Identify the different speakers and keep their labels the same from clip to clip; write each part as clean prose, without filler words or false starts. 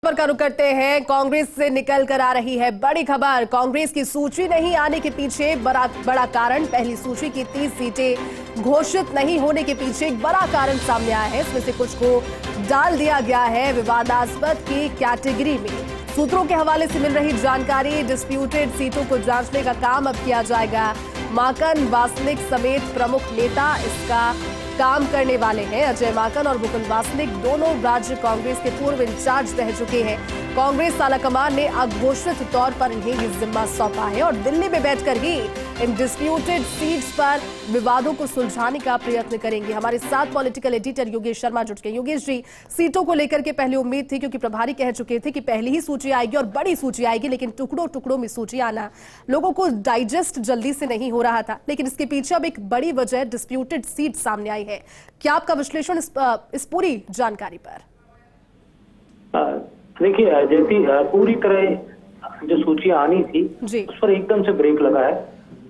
Speaker 1: खबर का रुख करते हैं। कांग्रेस से निकल कर आ रही है बड़ी खबर। कांग्रेस की सूची नहीं आने के पीछे बड़ा कारण, पहली सूची की 30 सीटें घोषित नहीं होने के पीछे एक बड़ा कारण सामने आया है। इसमें से कुछ को डाल दिया गया है विवादास्पद की कैटेगरी में। सूत्रों के हवाले से मिल रही जानकारी, डिस्प्यूटेड सीटों को जांचने का काम अब किया जाएगा। माकन वासनिक समेत प्रमुख नेता इसका काम करने वाले हैं। अजय माकन और मुकुल वासनिक दोनों राज्य कांग्रेस के पूर्व इंचार्ज रह चुके हैं। कांग्रेस आलाकमान ने अघोषित तौर पर इन्हें ये जिम्मा सौंपा है और दिल्ली में बैठकर ही इन डिस्प्यूटेड सीट्स पर विवादों को सुलझाने का प्रयत्न करेंगे। हमारे साथ पॉलिटिकल एडिटर योगेश शर्मा जुट गए। योगेश जी, सीटों को लेकर के पहले उम्मीद थी, क्योंकि प्रभारी कह चुके थे कि पहली ही सूची आएगी और बड़ी सूची आएगी, लेकिन टुकड़ों टुकड़ों में सूची आना लोगों को डाइजेस्ट जल्दी से नहीं हो रहा था। लेकिन इसके पीछे अब एक बड़ी वजह डिस्प्यूटेड सीट सामने आई है। क्या आपका विश्लेषण इस पूरी जानकारी पर?
Speaker 2: देखिए, जैसी पूरी तरह जो सूची आनी थी उस पर एकदम से ब्रेक लगा है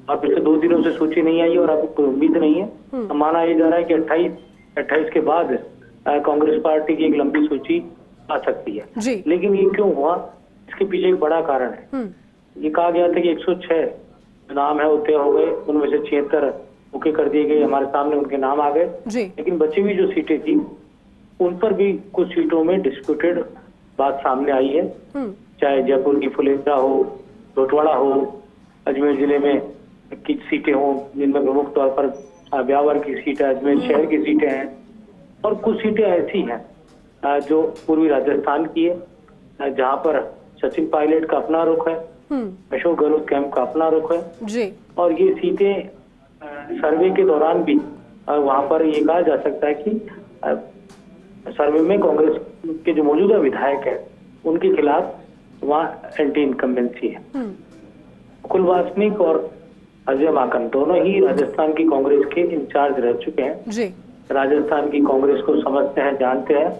Speaker 2: और पिछले 2 दिनों से सूची नहीं आई और अब कोई उम्मीद नहीं है। माना ये जा रहा है कि 28 के बाद कांग्रेस पार्टी की एक लंबी सूची आ सकती है। लेकिन ये क्यों हुआ, इसके पीछे एक बड़ा कारण है। ये कहा गया था कि 106 नाम है वो तय हो गए, उनमें से 76 ओके कर दिए गए, हमारे सामने उनके नाम आ गए। लेकिन बची हुई जो सीटें थी उन पर भी कुछ सीटों में डिस्प्यूटेड बात सामने आई है। चाहे जयपुर की फुलेंद्रा हो, डोटवाड़ा हो, अजमेर जिले में कुछ सीटें हों जिनमें प्रमुख तौर पर ब्यावर की सीट है, अजमेर शहर की सीटें हैं, और कुछ सीटें ऐसी हैं जो पूर्वी राजस्थान की है जहां पर सचिन पायलट का अपना रुख है, अशोक गहलोत कैंप का अपना रुख है। और ये सीटें सर्वे के दौरान भी वहां पर ये कहा जा सकता है कि सर्वे में कांग्रेस के जो मौजूदा विधायक है उनके खिलाफ वहाँ एंटी इनकम्बेंसी है। मुकुल वासनिक और अजय माकन दोनों ही राजस्थान की कांग्रेस के इंचार्ज रह चुके हैं। राजस्थान की कांग्रेस को समझते हैं, जानते हैं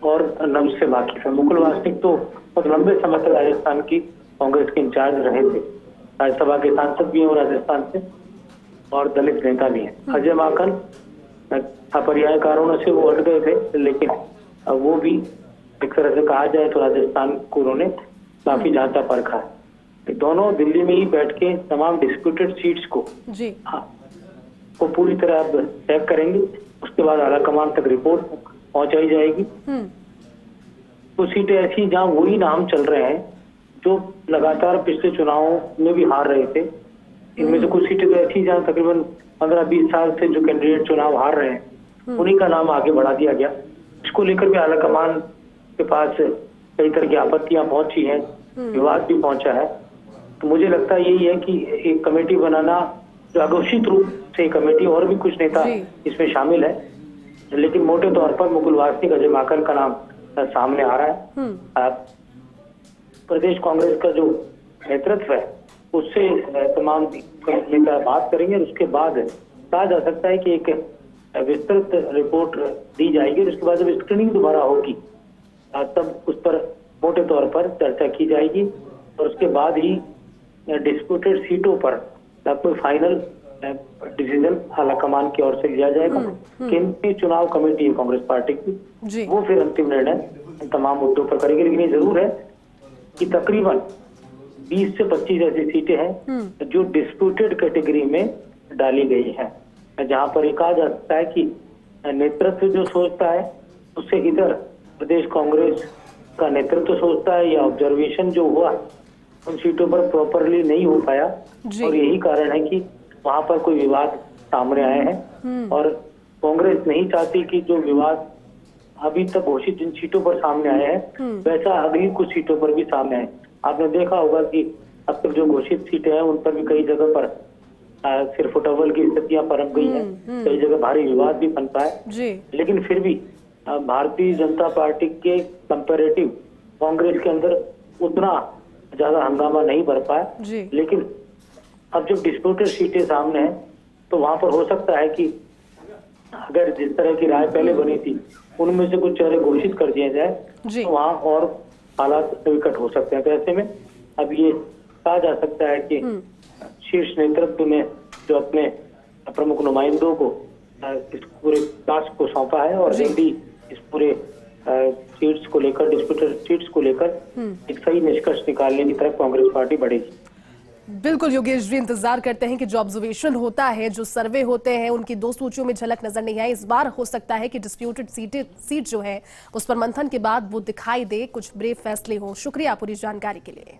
Speaker 2: और नब्ज से वाकिफ है। मुकुल वासनिक तो बहुत लंबे समय तक राजस्थान की कांग्रेस के इंचार्ज रहे थे, राज्यसभा के सांसद भी हैं राजस्थान से और दलित नेता भी हैं। अजय माकन अपरिहार्य कारणों से वो हट गए थे, लेकिन वो भी एक तरह से कहा जाए तो राजस्थान को उन्होंने काफी जांचा परखा है। दोनों दिल्ली में ही बैठ के तमाम डिस्प्यूटेड सीट्स को पूरी तरह अब चेक करेंगे। उसके बाद आलाकमान तक रिपोर्ट पहुंचाई जाएगी। कुछ सीटें ऐसी जहां वही नाम चल रहे हैं जो लगातार पिछले चुनावों में भी हार रहे थे। इनमें से कुछ सीटें तो ऐसी जहां तकरीबन 15-20 साल से जो कैंडिडेट चुनाव हार रहे हैं उन्हीं का नाम आगे बढ़ा दिया गया। इसको लेकर भी आलाकमान के पास कई तरह की आपत्तियां पहुंची हैं, विवाद भी पहुंचा है। तो मुझे लगता है यही है कि एक कमेटी बनाना, जो अघोषित रूप से कमेटी, और भी कुछ नेता इसमें शामिल है, लेकिन मोटे तौर पर मुकुल वासनिक, अजय माकन का नाम सामने आ रहा है। प्रदेश कांग्रेस का जो नेतृत्व है उससे तमाम नेता बात करेंगे और उसके बाद कहा जा सकता है कि एक विस्तृत रिपोर्ट दी जाएगी। और उसके बाद जब स्क्रीनिंग दोबारा होगी तब उस पर मोटे तौर पर चर्चा की जाएगी और उसके बाद ही डिस्प्यूटेड सीटों पर कोई फाइनल डिसीजन आलाकमान की ओर से लिया जाएगा। केंद्रीय चुनाव कमेटी है कांग्रेस पार्टी की, वो फिर अंतिम निर्णय तमाम मुद्दों पर करेगी। लेकिन ये जरूर है कि तकरीबन 20 से 25 ऐसी सीटें हैं जो डिस्प्यूटेड कैटेगरी में डाली गई हैं, जहां पर ये कहा जा सकता है कि नेतृत्व जो सोचता है उससे इधर प्रदेश कांग्रेस का नेतृत्व सोचता है, या ऑब्जर्वेशन जो हुआ उन सीटों पर प्रॉपरली नहीं हो पाया और यही कारण है कि वहां पर कोई विवाद सामने आए हैं। और कांग्रेस नहीं चाहती कि जो विवाद अभी तक घोषित जिन सीटों पर सामने आए हैं वैसा अगली कुछ सीटों पर भी सामने आए। आपने देखा होगा कि अब तक जो घोषित सीटें हैं उन पर भी कई जगह पर सिर्फ फुटबॉल की स्थितियां पनप गई हैं, कई जगह भारी विवाद भी पनपा है। लेकिन फिर भी भारतीय जनता पार्टी के कंपैरेटिव कांग्रेस के अंदर उतना ज्यादा हंगामा नहीं बढ़ पाया। लेकिन अब जब डिस्प्यूटेड सीटें सामने हैं तो वहां पर हो सकता है कि अगर जिस तरह की राय पहले बनी थी उनमें से कुछ चेहरे घोषित कर दिए जाए तो वहां और हालात विकट हो सकते हैं। तो ऐसे में अब ये कहा जा सकता है कि शीर्ष नेतृत्व ने जो अपने प्रमुख नुमाइंदों को इस पूरे टास्क को सौंपा है और जल्दी इस पूरे सीट्स को लेकर, डिस्प्यूटेड सीट्स को लेकर एक सही निष्कर्ष निकालने की तरफ कांग्रेस पार्टी बढ़ेगी।
Speaker 1: बिल्कुल योगेश जी, इंतजार करते हैं कि जो ऑब्जर्वेशन होता है, जो सर्वे होते हैं, उनकी दो सूचियों में झलक नजर नहीं आई। इस बार हो सकता है कि डिस्प्यूटेड सीट जो है उस पर मंथन के बाद वो दिखाई दे, कुछ ब्रेव फैसले हों। शुक्रिया पूरी जानकारी के लिए।